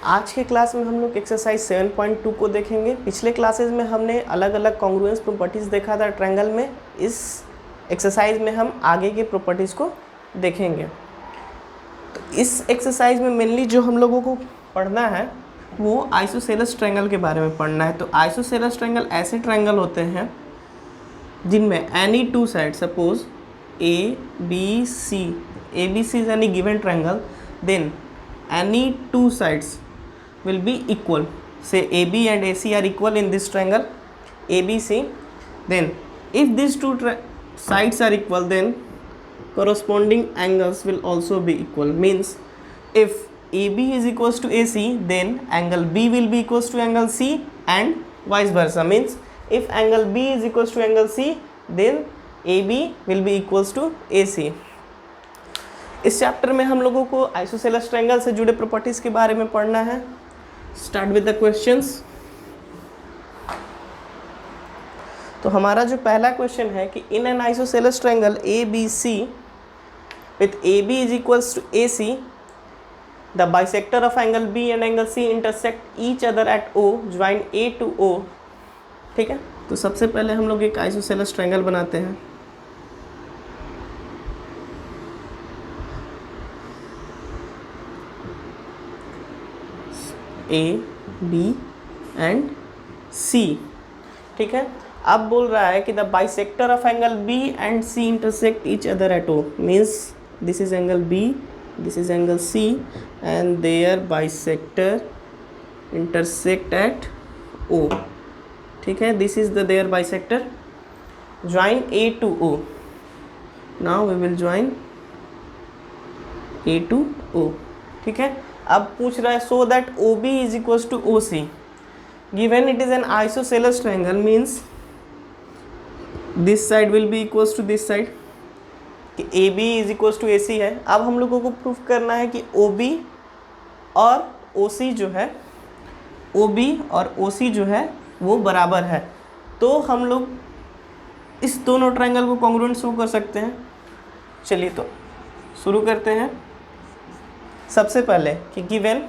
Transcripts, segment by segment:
आज के क्लास में हम लोग एक्सरसाइज 7.2 को देखेंगे। पिछले क्लासेस में हमने अलग अलग कॉन्ग्रुएंस प्रॉपर्टीज़ देखा था ट्रायंगल में। इस एक्सरसाइज में हम आगे के प्रॉपर्टीज़ को देखेंगे। तो इस एक्सरसाइज में मेनली जो हम लोगों को पढ़ना है वो आइसोसेलेस ट्रायंगल के बारे में पढ़ना है। तो आइसोसेलेस ट्रायंगल ऐसे ट्रायंगल होते हैं जिनमें any two side, suppose A B C is any given triangle, then any two sides will be equal. Say AB and AC are equal in this triangle ABC. Then if these two sides are equal, then corresponding angles will also be equal. Means if AB is equals to AC, then angle B will be equals to angle C and vice versa. Means if angle B is equals to angle C, then AB will be equals to AC. इस chapter में हम लोगों को isosceles triangle से जुड़े properties के बारे में पढ़ना है। Start with the questions. तो हमारा जो पहला क्वेश्चन है कि in an isosceles triangle A B C with A B is equals to A C, the bisector of angle B and angle C intersect each other at O, join A to O. ठीक है, तो सबसे पहले हम लोग एक isosceles triangle बनाते हैं। A B and C. ठीक है, अब बोल रहा है कि the bisector of angle B and C intersect each other at O. Means this is angle B, this is angle C and their bisector intersect at O. ठीक है, this is the their bisector. Join A to O. Now we will join A to O. ठीक है, अब पूछ रहा है so that O B is equals to O C, given it is an isosceles triangle, means this side will be equals to this side, कि A B is equals to A C है। अब हम लोगों को proof करना है कि O B और ओ सी जो है, ओ बी और ओ सी जो है वो बराबर है। तो हम लोग इस दोनों ट्रायंगल को कॉन्ग्रुएंट शो कर सकते हैं। चलिए तो शुरू करते हैं। सबसे पहले कि given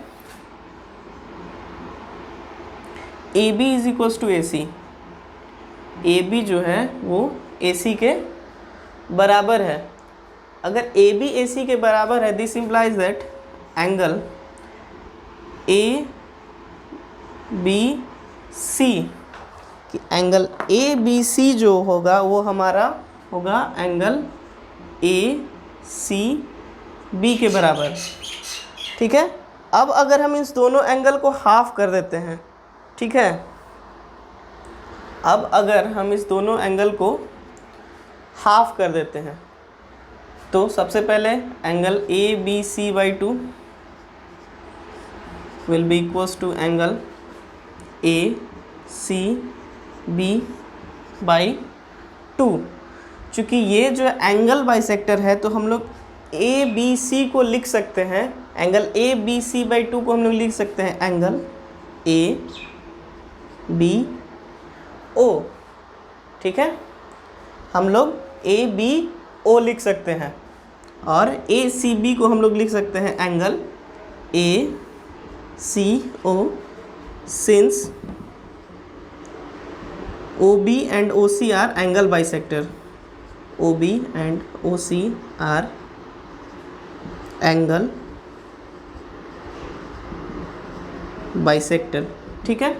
A B is equals to A C, A B जो है वो ए सी के बराबर है। अगर ए बी ए सी के बराबर है, this implies that angle A B C, कि एंगल ए बी सी जो होगा वो हमारा होगा एंगल ए सी बी के बराबर। ठीक है, अब अगर हम इस दोनों एंगल को हाफ कर देते हैं, ठीक है, अब अगर हम इस दोनों एंगल को हाफ कर देते हैं तो सबसे पहले angle A B C by 2 will be equals to angle A C B by 2। चूँकि ये जो एंगल बाइसेक्टर है तो हम लोग ए बी सी को लिख सकते हैं, angle A B C by 2 को हम लोग लिख सकते हैं एंगल ए बी ओ। ठीक है, हम लोग ए बी ओ लिख सकते हैं और ए सी बी को हम लोग लिख सकते हैं angle A C O, since O B and O C are angle bisector, O B and O C are angle bisector. ठीक है,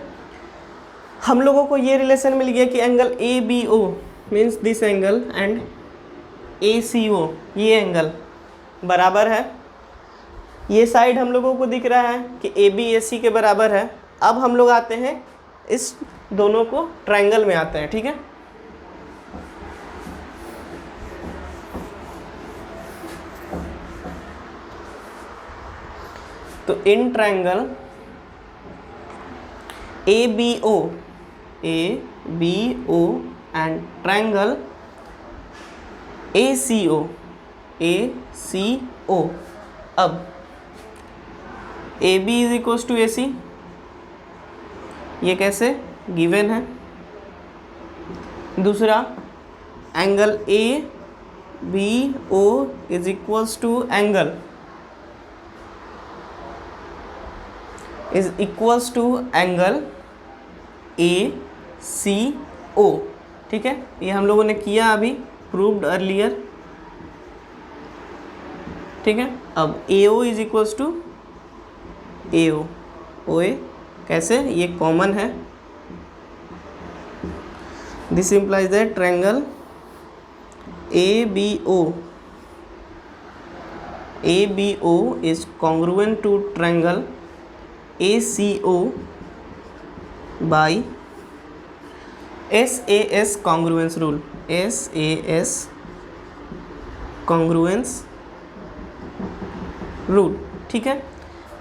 हम लोगों को ये रिलेशन मिल गया कि angle A B O means this angle and A C O, ये एंगल बराबर है। ये साइड हम लोगों को दिख रहा है कि ए बी ए सी के बराबर है। अब हम लोग आते हैं इस दोनों को ट्रायंगल में आते हैं। ठीक है, तो in triangle A B O and triangle A C O. अब A B is equals to A C, ये कैसे गिवन है। दूसरा angle A B O is equals to angle is equals to angle A C O. ठीक है, ये हम लोगों ने किया अभी, प्रूव्ड अर्लियर। ठीक है, अब A O is equals to A O, O A कैसे, ये कॉमन है। This implies that triangle A B O is congruent to triangle A C O by SAS congruence rule, SAS congruence rule. ठीक है,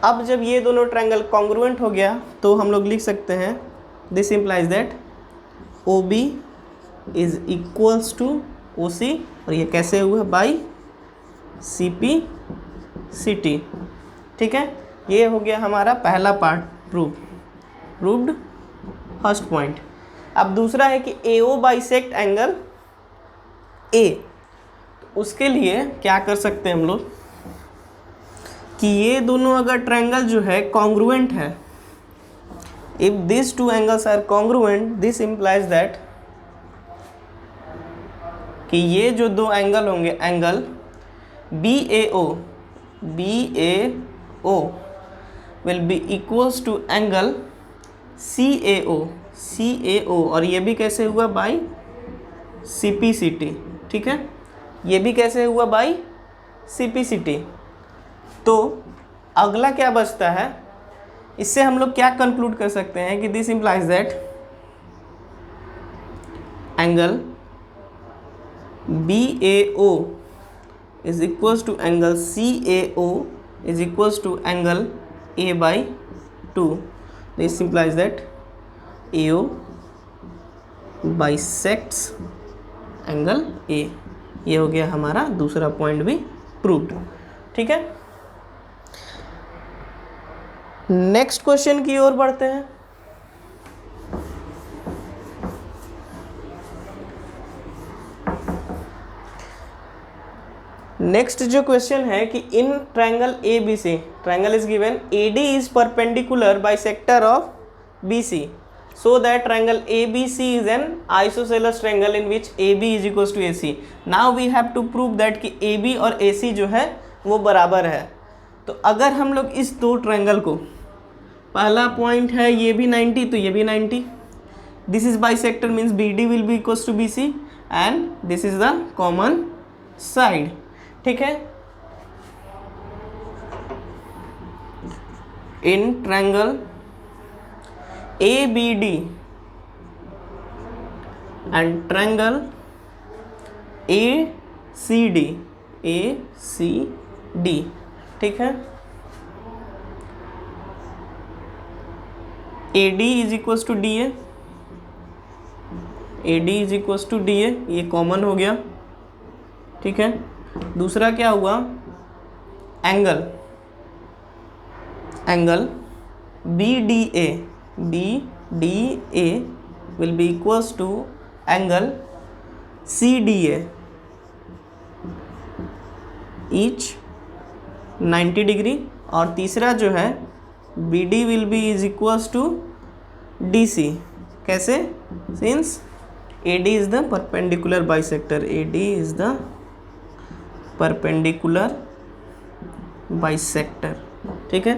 अब जब ये दोनों triangle congruent हो गया तो हम लोग लिख सकते हैं this implies that OB is equals to OC, और ये कैसे हुआ, बाई CP CT। ठीक है, ये हो गया हमारा पहला पार्ट प्रूव्ड फर्स्ट पॉइंट। अब दूसरा है कि AO बाइसेक्ट एंगल A। तो उसके लिए क्या कर सकते हैं हम लोग कि ये दोनों अगर ट्रायंगल जो है कॉन्ग्रुएंट है, if this two angles are congruent, this implies that कि ये जो दो एंगल होंगे, angle BAO will be equals to angle CAO, और ये भी कैसे हुआ, बाई CP CT। ठीक है, ये भी कैसे हुआ, बाई CP CT। तो अगला क्या बचता है, इससे हम लोग क्या कंक्लूड कर सकते हैं कि this implies that angle BAO is equals to angle CAO is equals to angle A by 2। This implies that AO bisects angle A। ये हो गया हमारा दूसरा पॉइंट भी प्रूव्ड। ठीक है, नेक्स्ट क्वेश्चन की ओर बढ़ते हैं। नेक्स्ट जो क्वेश्चन है कि इन triangle ABC, triangle is given AD is perpendicular bisector of BC, so that triangle ABC is an isosceles triangle in which AB is equals to AC. Now we have to prove that कि AB और AC जो है वो बराबर है। तो अगर हम लोग इस दो ट्रायंगल को, पहला पॉइंट है ये भी 90 तो ये भी 90, this is bisector means BD will be equals to BC and this is the common side. ठीक है, in triangle ABD and triangle ACD, ठीक है, AD is equals to DA, AD is equals to DA, ये common हो गया। ठीक है, दूसरा क्या हुआ, angle BDA will be equals to angle CDA, each 90 degree. और तीसरा जो है BD will be is equals to DC, कैसे, since AD is the perpendicular bisector, AD is the perpendicular bisector। ठीक है,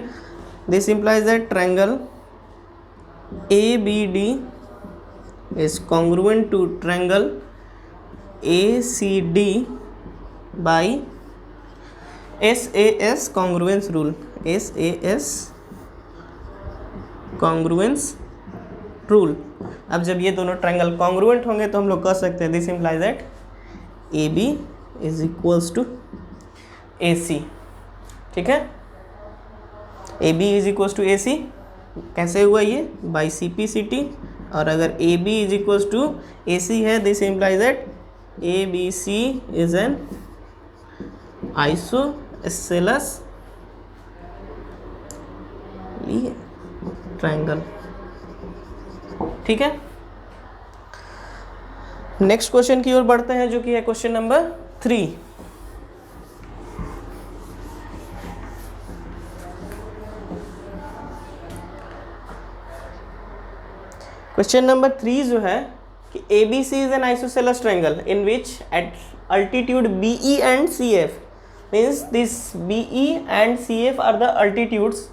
this implies that triangle ABD is congruent to triangle ACD by SAS congruence rule, SAS congruence rule। अब जब ये दोनों triangle congruent होंगे तो हम लोग कह सकते हैं this implies that AB is equals to AC। ठीक है, AB is equals to AC कैसे हुआ, ये बाई CP CT, और अगर AB is equals to AC है, this implies that ABC is an isosceles triangle. ठीक है, नेक्स्ट क्वेश्चन की ओर बढ़ते हैं जो कि है क्वेश्चन नंबर 3। क्वेश्चन नंबर 3 जो है कि ABC is an isosceles triangle in which at altitude BE and CF means this BE and CF are the altitudes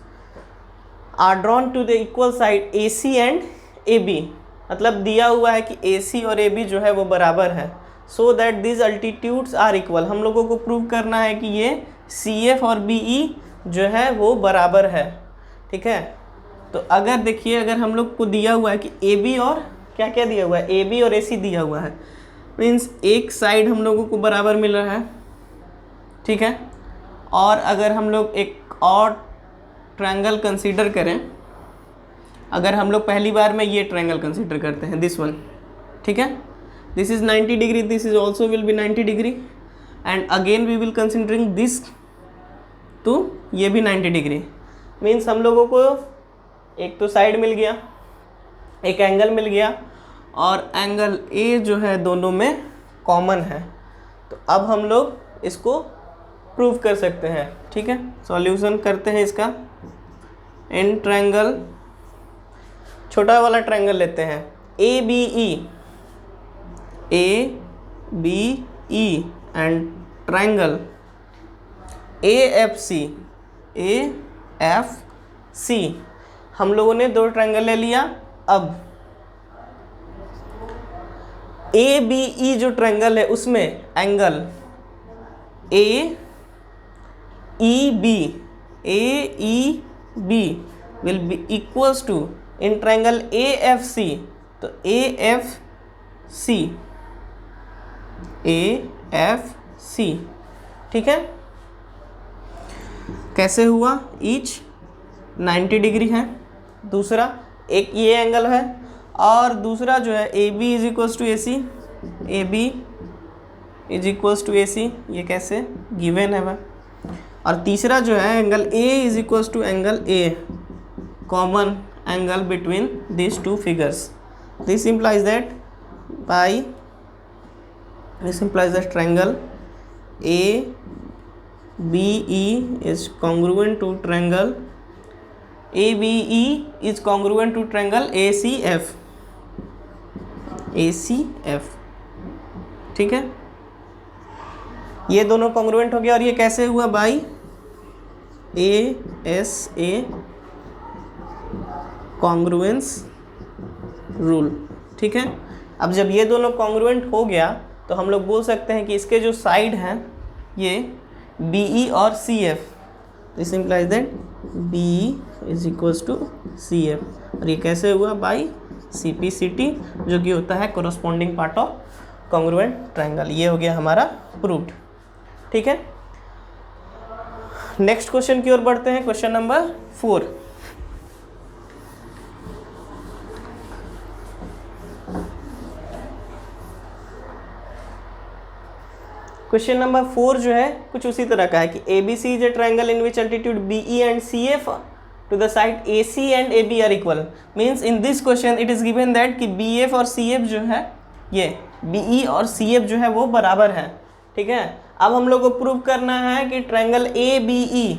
are drawn to the equal side AC and AB। मतलब दिया हुआ है कि AC और AB जो है वो बराबर है, so that this altitudes are equal. हम लोगों को प्रूव करना है कि ये CF और BE जो है वो बराबर है। ठीक है, तो अगर देखिए, अगर हम लोग को दिया हुआ है कि AB और क्या क्या दिया हुआ है, AB और AC दिया हुआ है, मीन्स एक साइड हम लोगों को बराबर मिल रहा है। ठीक है, और अगर हम लोग एक और ट्रायंगल कंसीडर करें, अगर हम लोग पहली बार में ये ट्रायंगल कंसीडर करते हैं, दिस वन, ठीक है, this is 90 degree, this is also will be 90 degree and again we will considering this, तो ये भी 90 डिग्री। मीन्स हम लोगों को एक तो साइड मिल गया, एक एंगल मिल गया, और एंगल ए जो है दोनों में कॉमन है। तो अब हम लोग इसको प्रूव कर सकते हैं। ठीक है, सॉल्यूशन करते हैं इसका। इन ट्रायंगल, छोटा वाला ट्रायंगल लेते हैं, ABE एंड ट्रायंगल AFC हम लोगों ने दो ट्रायंगल ले लिया। अब ABE जो ट्रायंगल है उसमें angle AEB will be equals to in triangle AFC, तो AFC। ठीक है, कैसे हुआ, ईच 90 डिग्री है, दूसरा एक ये एंगल है, और दूसरा जो है AB is equals to AC, AB is equals to AC, ये कैसे गिवन है वह। और तीसरा जो है angle A is equals to angle A, common angle between this two figures. This implies that triangle ABE is congruent to triangle ABE is congruent to triangle ACF। ठीक है, ये दोनों कॉन्ग्रुएंट हो गया, और ये कैसे हुआ, बाई ASA कॉन्ग्रुएंस रूल। ठीक है, अब जब ये दोनों कॉन्ग्रुएंट हो गया तो हम लोग बोल सकते हैं कि इसके जो साइड हैं ये BE और CF, this implies that BE is equals to CF, और ये कैसे हुआ, बाई CPCT, जो कि होता है corresponding part of congruent triangle. ये हो गया हमारा प्रूव्ड। ठीक है, नेक्स्ट क्वेश्चन की ओर बढ़ते हैं, क्वेश्चन नंबर 4। क्वेश्चन नंबर 4 जो है कुछ उसी तरह का है कि ABC is a triangle in which altitude BE and CF to the side AC and AB are equal. Means in this question it is given that कि BF और CF जो है, ये BE और CF जो है वो बराबर है। ठीक है, अब हम लोग को प्रूव करना है कि triangle ABE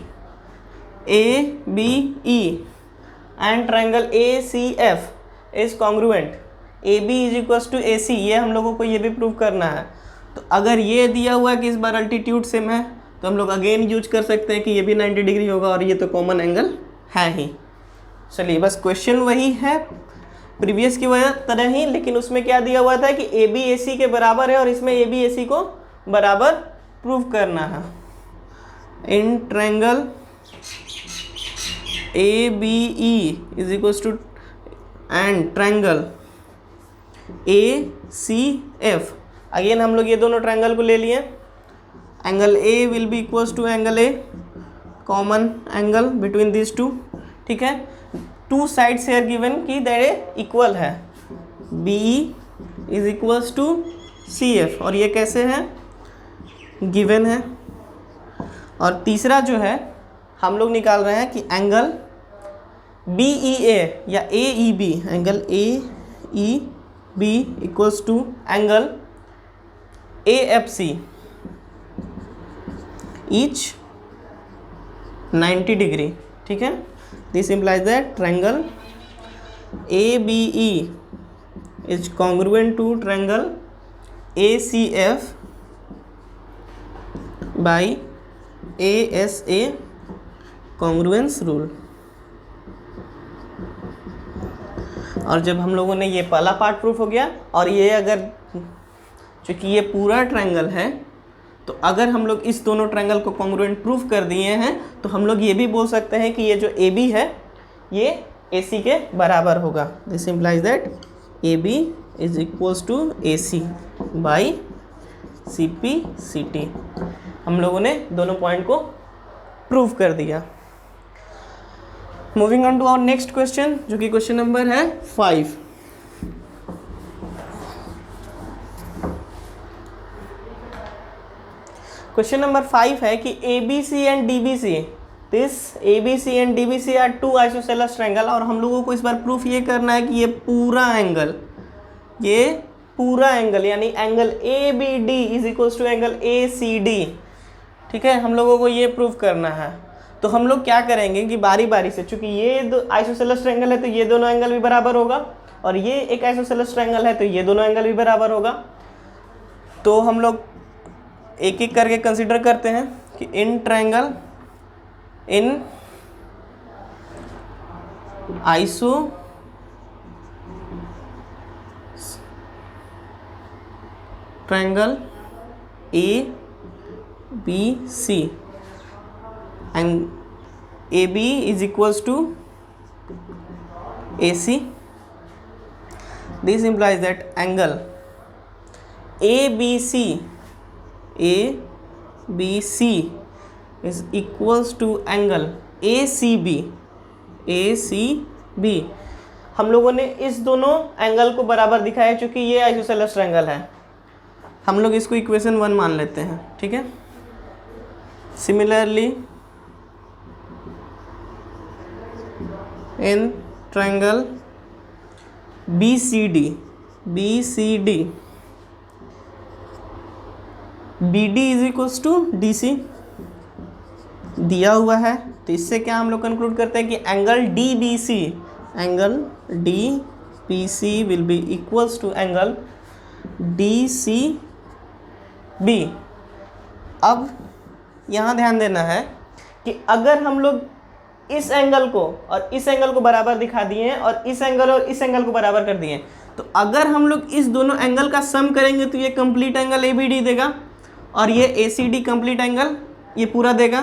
and triangle ACF is congruent, AB is equals to AC, ये हम लोगों को ये भी प्रूव करना है। तो अगर ये दिया हुआ है कि इस बार अल्टीट्यूड सेम है, तो हम लोग अगेन यूज कर सकते हैं कि ये भी 90 डिग्री होगा, और ये तो कॉमन एंगल है ही। चलिए, बस क्वेश्चन वही है प्रीवियस की वजह तरह ही, लेकिन उसमें क्या दिया हुआ था कि AB AC के बराबर है, और इसमें AB AC को बराबर प्रूव करना है। In triangle ABE is equals to and triangle ACF, again हम लोग ये दोनों ट्रायंगल को ले लिए, angle A will be equals to angle A, common angle between this two. ठीक है, टू साइड्स आर गिवन कि दैट इक्वल है, BE is equals to CF, और ये कैसे है, गिवन है। और तीसरा जो है हम लोग निकाल रहे हैं कि एंगल BEA या AEB, angle AEB equals to angle AFC, each 90 degree. ठीक है, this implies that triangle ABE is congruent to triangle ACF by ASA congruence rule. और जब हम लोगों ने ये पहला पार्ट प्रूफ हो गया, और ये अगर चूँकि ये पूरा ट्रायंगल है, तो अगर हम लोग इस दोनों ट्रायंगल को कॉन्ग्रुएंट प्रूफ कर दिए हैं तो हम लोग ये भी बोल सकते हैं कि ये जो AB है ये AC के बराबर होगा। This implies that AB is equals to AC by CP CT। हम लोगों ने दोनों पॉइंट को प्रूव कर दिया। Moving on to our next question, जो कि क्वेश्चन नंबर है 5। क्वेश्चन नंबर 5 है कि ABC and DBC, this ABC and DBC are two isosceles triangle, और हम लोगों को इस बार प्रूफ ये करना है कि ये पूरा एंगल यानी angle ABD is equals to angle ACD। ठीक है, हम लोगों को ये प्रूफ करना है। तो हम लोग क्या करेंगे कि बारी बारी से, चूंकि ये दो आइसोसेलेस ट्रायंगल है तो ये दोनों एंगल भी बराबर होगा, और ये एक आइसोसेलेस ट्रायंगल है तो ये दोनों एंगल भी बराबर होगा। तो हम लोग एक एक करके कंसीडर करते हैं कि in triangle in iso triangle ABC and AB is equals to AC. This implies that angle ABC is equals to angle ACB। हम लोगों ने इस दोनों एंगल को बराबर दिखाया, क्योंकि ये आइसोसेलेस ट्रायंगल है। हम लोग इसको इक्वेशन 1 मान लेते हैं। ठीक है, similarly in triangle BCD BD is equals to DC दिया हुआ है, तो इससे क्या हम लोग कंक्लूड करते हैं कि angle DBC will be equals to angle DCB। अब यहाँ ध्यान देना है कि अगर हम लोग इस एंगल को और इस एंगल को बराबर दिखा दिए हैं और इस एंगल को बराबर कर दिए हैं, तो अगर हम लोग इस दोनों एंगल का सम करेंगे तो ये कंप्लीट एंगल ABD देगा, और ये ACD कंप्लीट एंगल ये पूरा देगा।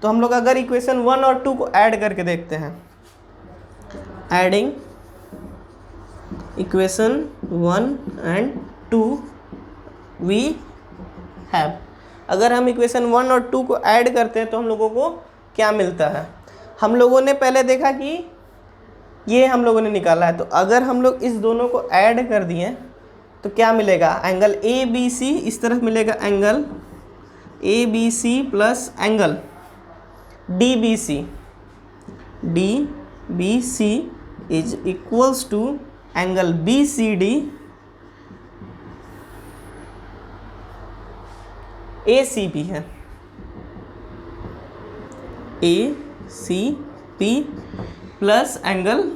तो हम लोग अगर इक्वेशन 1 और 2 को ऐड करके देखते हैं, adding equation 1 and 2 we have, अगर हम इक्वेशन 1 और 2 को ऐड करते हैं तो हम लोगों को क्या मिलता है। हम लोगों ने पहले देखा कि ये हम लोगों ने निकाला है, तो अगर हम लोग इस दोनों को ऐड कर दिए तो क्या मिलेगा, एंगल ABC इस तरफ मिलेगा angle ABC plus angle DBC is equals to angle BCD ACB है, ACB प्लस एंगल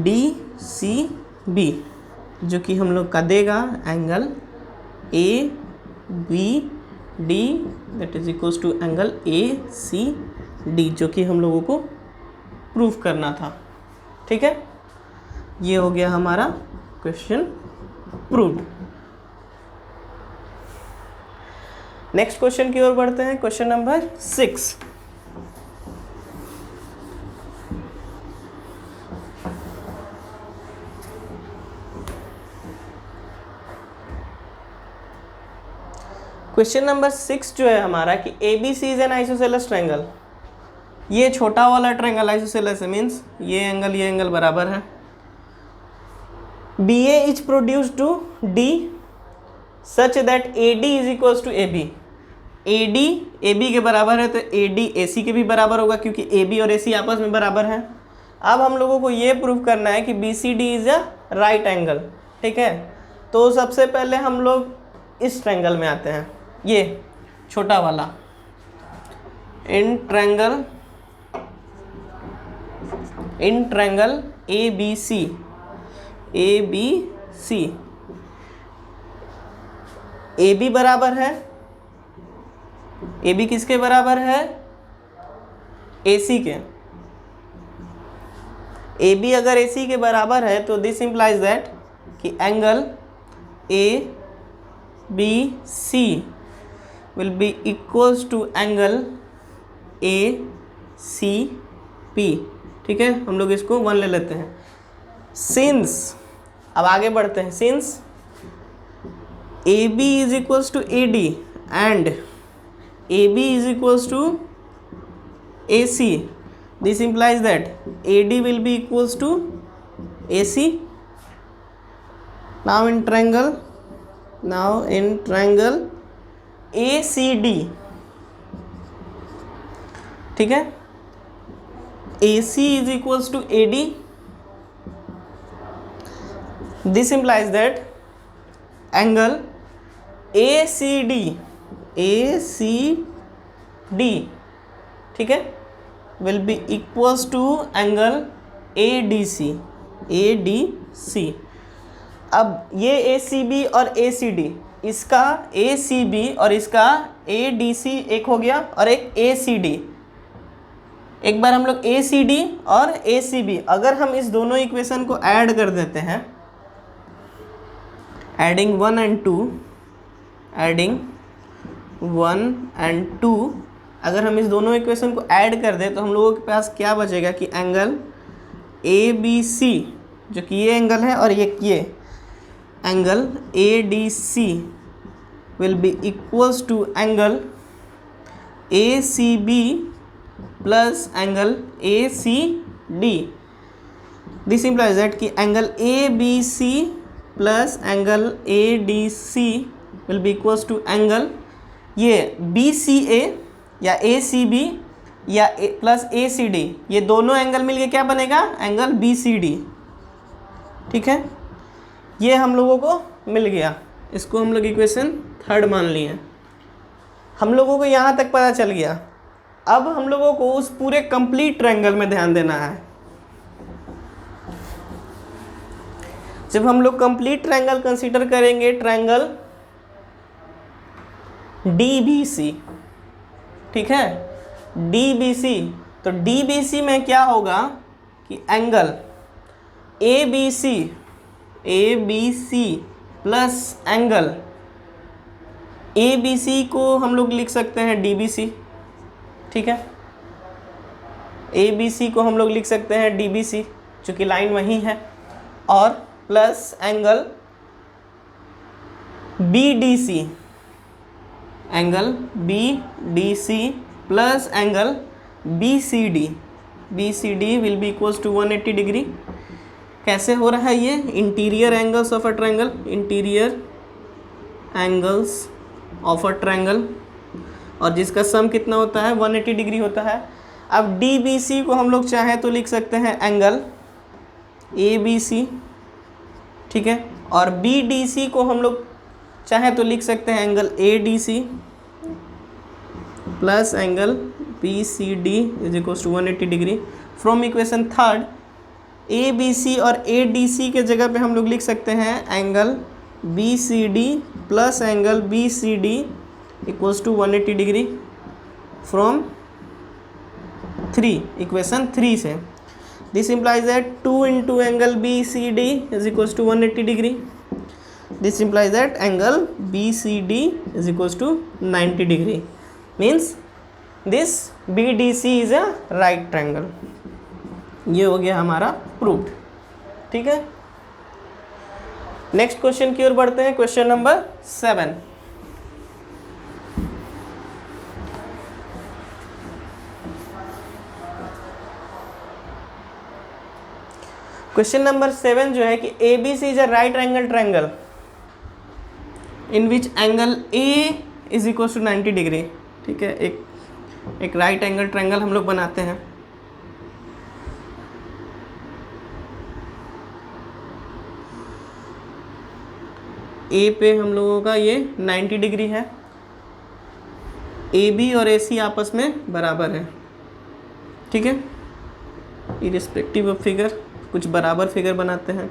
DCB, जो कि हम लोग का देगा angle ABD that is equals to angle ACD, जो कि हम लोगों को प्रूफ करना था। ठीक है, ये हो गया हमारा क्वेश्चन प्रूव्ड। नेक्स्ट क्वेश्चन की ओर बढ़ते हैं, क्वेश्चन नंबर 6। क्वेश्चन नंबर 6 जो है हमारा कि ABC is an isosceles triangle. ये छोटा वाला ट्रायंगल आइसोसेलेस है, मीन्स ये एंगल बराबर है। BA is produced to D such that AD is equals to AB। AD AB के बराबर है तो AD AC के भी बराबर होगा, क्योंकि AB और AC आपस में बराबर हैं। अब हम लोगों को ये प्रूव करना है कि BCD is a right angle. ठीक है, तो सबसे पहले हम लोग इस ट्रायंगल में आते हैं, ये छोटा वाला in triangle ABC B B C, A B बराबर है, ए बी किसके बराबर है, ए सी के। ए बी अगर ए सी के बराबर है तो दिस इंप्लाइज दैट कि angle A B C will be equals to angle A C P. ठीक है, हम लोग इसको 1 ले लेते हैं। सिंस, अब आगे बढ़ते हैं, since A B is equals to A D and A B is equals to A C, this implies that AD will be equals to AC. Now in triangle ACD, ठीक है, AC is equals to AD. This implies that angle ACD, ठीक है, will be equals to angle ADC, ADC। अब ये ACB और ACD, इसका ACB और इसका ADC एक हो गया और एक ACD। एक बार हम लोग ACD और ACB, अगर हम इस दोनों इक्वेशन को ऐड कर देते हैं, एडिंग 1 and 2, अगर हम इस दोनों इक्वेशन को ऐड कर दें तो हम लोगों के पास क्या बचेगा कि एंगल ए बी सी, जो कि ये एंगल है, और ये angle A D C will be equals to angle A C B plus angle A C D. This implies that कि angle A B C plus angle A D C will be equals to angle ये B C A या A C B या plus A C D, ये दोनों angle मिलके क्या बनेगा, angle B C D. ठीक है, ये हम लोगों को मिल गया, इसको हम लोग इक्वेशन 3 मान लिए। हम लोगों को यहाँ तक पता चल गया। अब हम लोगों को उस पूरे कंप्लीट ट्रायंगल में ध्यान देना है। जब हम लोग कंप्लीट ट्रायंगल कंसीडर करेंगे, ट्रायंगल डी बी सी, ठीक है, डी बी सी, तो डी बी सी में क्या होगा कि angle A B C plus angle A B C को हम लोग लिख सकते हैं डी बी सी। ठीक है, ए बी सी को हम लोग लिख सकते हैं डी बी सी, चूँकि लाइन वही है, और plus angle B D C, angle B D C plus angle B C D will be equals to 180 degree. कैसे हो रहा है ये, interior angles of a triangle, interior angles of a triangle, और जिसका सम कितना होता है, 180 डिग्री होता है। अब डी बी सी को हम लोग चाहें तो लिख सकते हैं एंगल ए बी सी, ठीक है, और बी डी सी को हम लोग चाहे तो लिख सकते हैं angle A D C plus angle B C D is equals to 180 degree. From equation 3 A B C और ए डी सी के जगह पे हम लोग लिख सकते हैं angle B C D plus angle B C D equals to 180 degree from 3, equation 3 से। This implies that 2 into angle BCD is equals to 180 degree. This implies that angle BCD is equals to 90 degree. Means this BDC is a right triangle. ये हो गया हमारा proved. ठीक है, next question की ओर बढ़ते हैं। Question number 7। क्वेश्चन नंबर 7 जो है कि A B C is a right angle triangle in which angle A is equal to 90 degree. ठीक है, एक राइट एंगल ट्रायंगल हम लोग बनाते हैं। ए पे हम लोगों का ये 90 डिग्री है, ए बी और ए सी आपस में बराबर है। ठीक है, इरिस्पेक्टिव ऑफ फिगर कुछ बराबर फिगर बनाते हैं।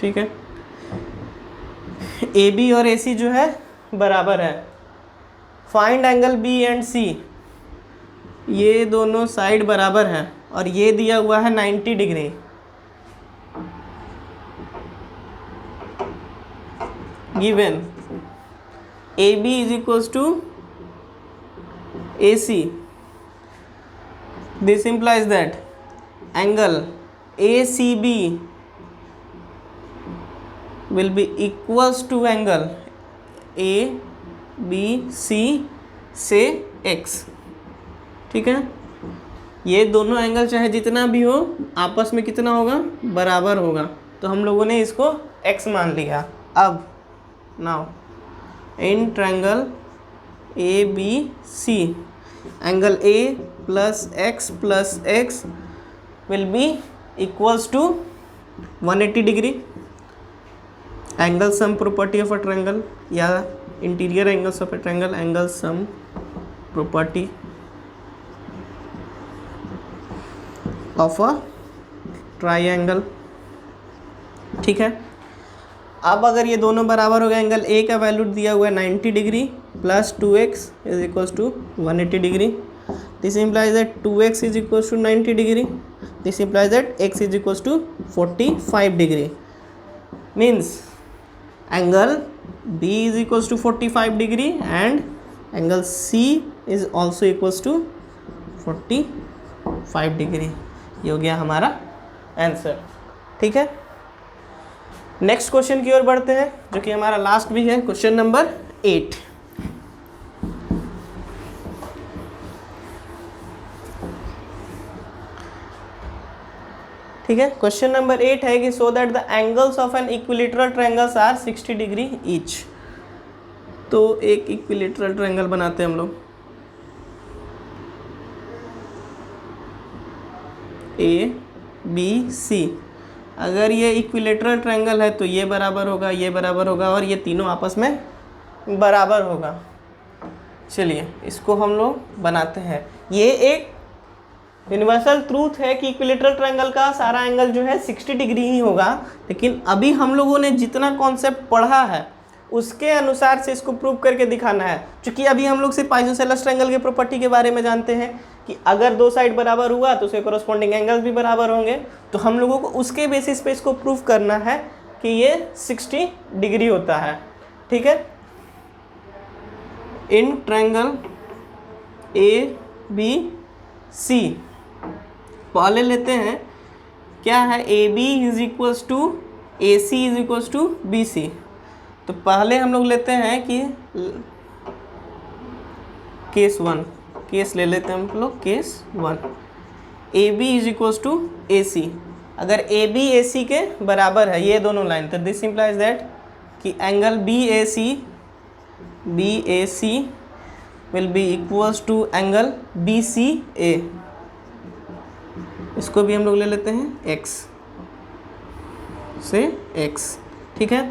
ठीक है। ए बी और ए सी जो है बराबर है। फाइंड एंगल बी एंड सी, ये दोनों साइड बराबर है और ये दिया हुआ है 90 degree. Given A B is equals to A C, this implies that angle ACB will be equals to angle ABC से x। ठीक है, ये दोनों एंगल चाहे जितना भी हो आपस में कितना होगा, बराबर होगा। तो हम लोगों ने इसको x मान लिया। अब now in triangle ABC angle A plus x will be equals to 180 degree। Angle sum property of a triangle या interior angles of a triangle, angle sum property of a triangle. ठीक है, अब अगर ये दोनों बराबर हो गए, एंगल ए का वैल्यू दिया हुआ है 90 degree plus 2x is equals to 180 degree. This implies that 2x is equals to 90 degree. This implies that x is equals to 45 degree. Means angle B is equals to 45 degree and angle C is also equals to 45 degree। ये हो गया हमारा answer. ठीक है, next question की ओर बढ़ते हैं जो कि हमारा लास्ट भी है, क्वेश्चन नंबर 8। ठीक है, क्वेश्चन नंबर 8 है कि so that the angles of an equilateral triangles are 60 degree each. तो एक इक्विलेटरल ट्रायंगल बनाते हैं हम लोग, ए बी सी। अगर ये इक्विलेटरल ट्रायंगल है तो ये बराबर होगा, ये बराबर होगा और ये तीनों आपस में बराबर होगा। चलिए इसको हम लोग बनाते हैं। ये एक यूनिवर्सल ट्रूथ है कि इक्विलेटरल ट्रायंगल का सारा एंगल जो है 60 डिग्री ही होगा, लेकिन अभी हम लोगों ने जितना कॉन्सेप्ट पढ़ा है उसके अनुसार से इसको प्रूव करके दिखाना है। क्योंकि अभी हम लोग सिर्फ आइसोसेलेस ट्रायंगल के प्रॉपर्टी के बारे में जानते हैं कि अगर दो साइड बराबर हुआ तो उसके कोरस्पॉन्डिंग एंगल्स भी बराबर होंगे, तो हम लोगों को उसके बेसिस पे इसको प्रूव करना है कि ये 60 डिग्री होता है। ठीक है, in triangle A B C पहले लेते हैं क्या है, A B is equals to A C is equals to B C. तो पहले हम लोग लेते हैं कि केस 1, केस ले लेते हैं हम लोग case 1, A B is equals to A C. अगर ए बी ए सी के बराबर है ये दोनों लाइन, तो दिस इम्प्लाइज दैट कि angle B A C will be equals to angle B C A. इसको भी हम लोग ले लेते हैं x से x। ठीक है,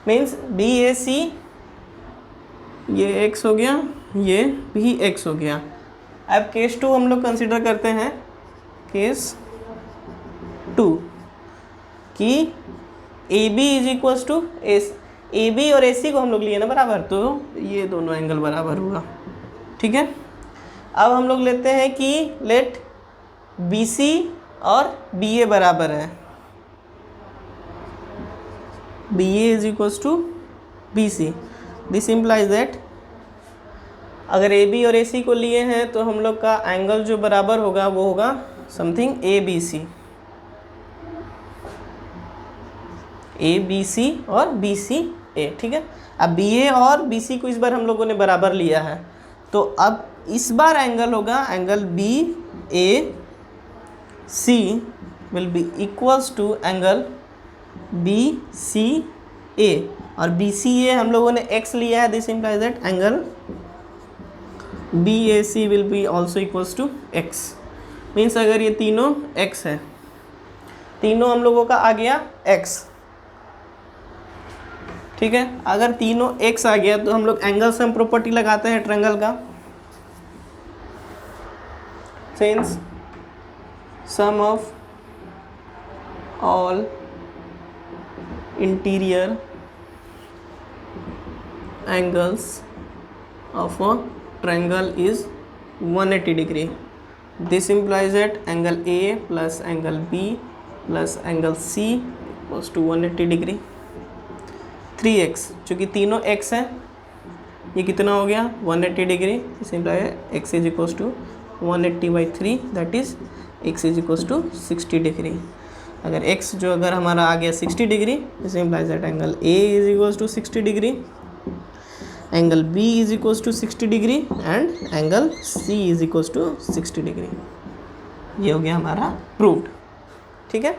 मीन्स बी ए सी ये x हो गया, ये भी x हो गया। अब केस 2 हम लोग कंसिडर करते हैं, केस 2 कि A B is equals to S, A B और ए सी को हम लोग लिए ना बराबर, तो ये दोनों एंगल बराबर हुआ। ठीक है, अब हम लोग लेते हैं कि लेट बी सी और बी ए बराबर है, B A is equals to B C. This implies that अगर ए बी और ए सी को लिए हैं तो हम लोग का एंगल जो बराबर होगा वो होगा something A B C, A B C और बी सी ए। ठीक है, अब बी ए और बी सी को इस बार हम लोगों ने बराबर लिया है, तो अब इस बार एंगल होगा angle B A C will be equals to angle B C A, और बी सी ए हम लोगों ने x लिया है। This implies that angle B A C will be also equals to x। Means अगर ये तीनों x है, तीनों हम लोगों का आ गया x। ठीक है, अगर तीनों x आ गया तो हम लोग एंगल सम प्रॉपर्टी लगाते हैं ट्रायंगल का, since sum of all interior angles of a triangle is 180 degree. This implies that angle A plus angle B plus angle C equals to 180 degree. 3x, चूँकि तीनों x हैं, ये कितना हो गया 180 डिग्री. इस इम्प्लाई है x is equals to 180/3, that is x is equals to 60 degree. अगर x जो अगर हमारा आ गया 60 डिग्री, इस implies that angle A is equals to 60 degree, angle B is equals to 60 degree and angle C is equals to 60 degree. ये हो गया हमारा प्रूव्ड. ठीक है.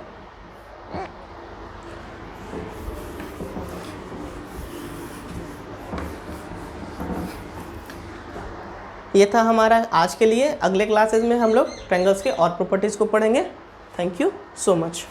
ये था हमारा आज के लिए. अगले क्लासेस में हम लोग ट्रायंगल्स के और प्रॉपर्टीज़ को पढ़ेंगे. Thank you so much.